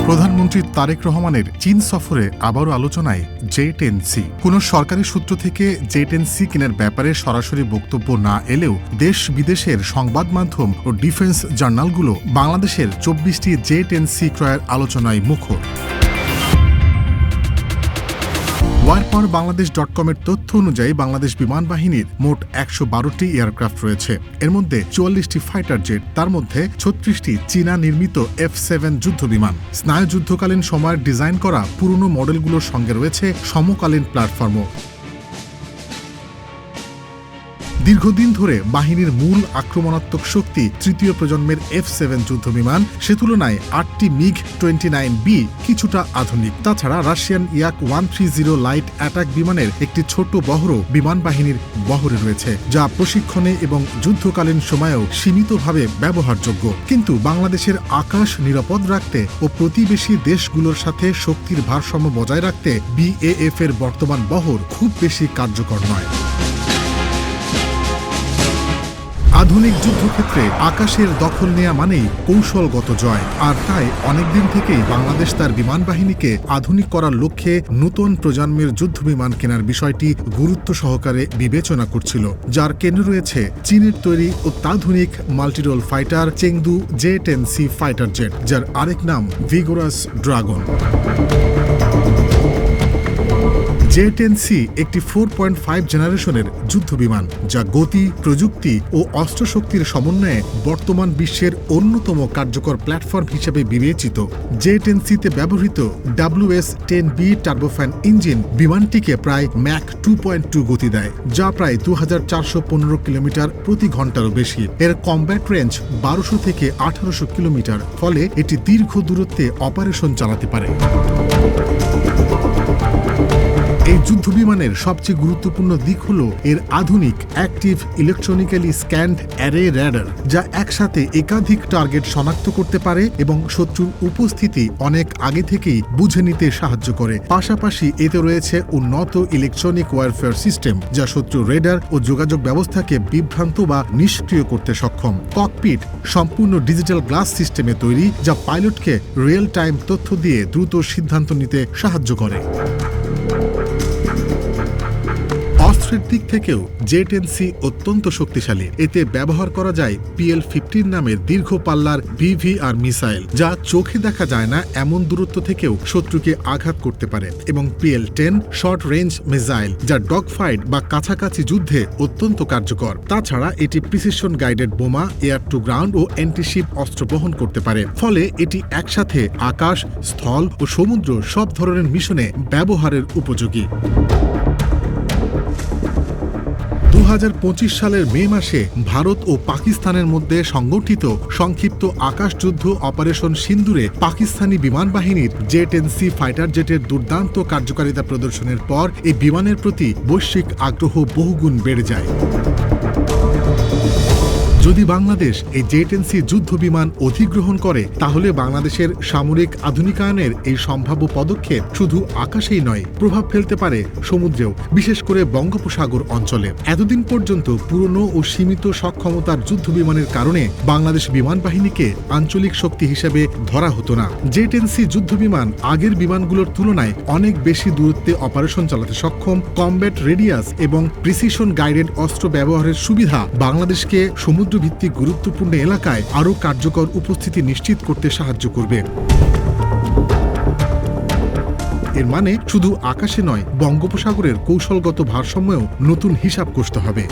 প্রধানমন্ত্রী তারেক রহমানের চীন সফরে আবারও আলোচনায় J-10C। কোন সরকারি সূত্র থেকে J-10C কেনার ব্যাপারে সরাসরি বক্তব্য না এলেও দেশ বিদেশের সংবাদ মাধ্যম ও ডিফেন্স জার্নালগুলো বাংলাদেশের ২৪টি J-10C ক্রয়ের আলোচনায় মুখর। wirepowerBangladesh.com-এর তথ্য অনুযায়ী বাংলাদেশ বিমান বাহিনীর মোট ১১২টি এয়ারক্রাফট রয়েছে। এর মধ্যে ৪৪টি ফাইটার জেট, তার মধ্যে ৩৬টি চীনা নির্মিত F-7 যুদ্ধবিমান। স্নায়ুযুদ্ধকালীন সময়ের ডিজাইন করা পুরনো মডেলগুলোর সঙ্গে রয়েছে সমকালীন প্ল্যাটফর্মও। দীর্ঘদিন ধরে বাহিনীর মূল আক্রমণাত্মক শক্তি তৃতীয় প্রজন্মের F-7 যুদ্ধবিমান, সে তুলনায় ৮টি MiG-29B কিছুটা আধুনিক। তাছাড়া রাশিয়ান Yak-130 লাইট অ্যাটাক বিমানের একটি ছোট বহরও বিমান বাহিনীর বহরে রয়েছে, যা প্রশিক্ষণে এবং যুদ্ধকালীন সময়েও সীমিতভাবে ব্যবহারযোগ্য। কিন্তু বাংলাদেশের আকাশ নিরাপদ রাখতে ও প্রতিবেশী দেশগুলোর সাথে শক্তির ভারসাম্য বজায় রাখতে BAF-এর বর্তমান বহর খুব বেশি কার্যকর নয়। আধুনিক যুদ্ধক্ষেত্রে আকাশের দখল নেয়া মানেই কৌশলগত জয়, আর তাই অনেকদিন থেকেই বাংলাদেশ তার বিমান বাহিনীকে আধুনিক করার লক্ষ্যে নতুন প্রজন্মের যুদ্ধবিমান কেনার বিষয়টি গুরুত্ব সহকারে বিবেচনা করছিল, যার কেন্দ্রে রয়েছে চীনের তৈরি অত্যাধুনিক multirole fighter Chengdu J-10C fighter jet, যার আরেক নাম ভিগোরাস ড্রাগন। J-10C একটি 4.5 জেনারেশনের যুদ্ধবিমান, যা গতি, প্রযুক্তি ও অস্ত্রশক্তির সমন্বয়ে বর্তমান বিশ্বের অন্যতম কার্যকর প্ল্যাটফর্ম হিসেবে বিবেচিত। J-10C-তে ব্যবহৃত WS-10B টার্বোফ্যান ইঞ্জিন বিমানটিকে প্রায় ম্যাক 2.2 গতি দেয়, যা প্রায় ২৪১৫ কিলোমিটার প্রতি ঘন্টারও বেশি। এর কমব্যাট রেঞ্জ ১২০০ থেকে ১৮০০ কিলোমিটার, ফলে এটি দীর্ঘ দূরত্বে অপারেশন চালাতে পারে। এই যুদ্ধবিমানের সবচেয়ে গুরুত্বপূর্ণ দিক হল এর আধুনিক active electronically scanned array radar, যা একসাথে একাধিক টার্গেট শনাক্ত করতে পারে এবং শত্রুর উপস্থিতি অনেক আগে থেকেই বুঝে নিতে সাহায্য করে। পাশাপাশি এতে রয়েছে উন্নত ইলেকট্রনিক ওয়ারফেয়ার সিস্টেম, যা শত্রুর রেডার ও যোগাযোগ ব্যবস্থাকে বিভ্রান্ত বা নিষ্ক্রিয় করতে সক্ষম। ককপিট সম্পূর্ণ ডিজিটাল গ্লাস সিস্টেমে তৈরি, যা পাইলটকে রিয়েল টাইম তথ্য দিয়ে দ্রুত সিদ্ধান্ত নিতে সাহায্য করে। অস্ত্রের দিক থেকেও J-10C অত্যন্ত শক্তিশালী। এতে ব্যবহার করা যায় PL-15 নামের দীর্ঘ পাল্লার BVR মিসাইল, যা চোখে দেখা যায় না এমন দূরত্ব থেকেও শত্রুকে আঘাত করতে পারে, এবং PL-10 শর্ট রেঞ্জ মিসাইল, যা ডগ ফাইট বা কাছাকাছি যুদ্ধে অত্যন্ত কার্যকর। তাছাড়া এটি প্রিসিশন গাইডেড বোমা, এয়ার টু গ্রাউন্ড ও অ্যান্টিশিপ অস্ত্র বহন করতে পারে। ফলে এটি একসাথে আকাশ, স্থল ও সমুদ্র সব ধরনের মিশনে ব্যবহারের উপযোগী। ২০২৫ সালের মে মাসে ভারত ও পাকিস্তানের মধ্যে সংগঠিত সংক্ষিপ্ত আকাশযুদ্ধ অপারেশন সিন্দুরে পাকিস্তানি বিমান বাহিনীর J-10C ফাইটার জেটের দুর্দান্ত কার্যকারিতা প্রদর্শনের পর এই বিমানের প্রতি বৈশ্বিক আগ্রহ বহুগুণ বেড়ে যায়। যদি বাংলাদেশ এই J-10C যুদ্ধ বিমান অধিগ্রহণ করে, তাহলে বাংলাদেশের সামরিক আধুনিকায়নের এই সম্ভাব্য পদক্ষেপ শুধু আকাশেই নয়, প্রভাব ফেলতে পারে সমুদ্রেও, বিশেষ করে বঙ্গোপসাগর অঞ্চলে। এতদিন পর্যন্ত পুরনো ও সীমিত সক্ষমতার যুদ্ধ বিমানের কারণে বাংলাদেশ বিমান বাহিনীকে আঞ্চলিক শক্তি হিসেবে ধরা হতো না। J-10C যুদ্ধ বিমান আগের বিমানগুলোর তুলনায় অনেক বেশি দূরত্বে অপারেশন চালাতে সক্ষম। কমব্যাট রেডিয়াস এবং প্রিসিশন গাইডেড অস্ত্র ব্যবহারের সুবিধা বাংলাদেশকে সমুদ্র ভিত্তিক গুরুত্বপূর্ণ এলাকায় আরও কার্যকর উপস্থিতি নিশ্চিত করতে সাহায্য করবে। এর মানে শুধু আকাশে নয়, বঙ্গোপসাগরের কৌশলগত ভারসাম্যেও নতুন হিসাব কষতে হবে।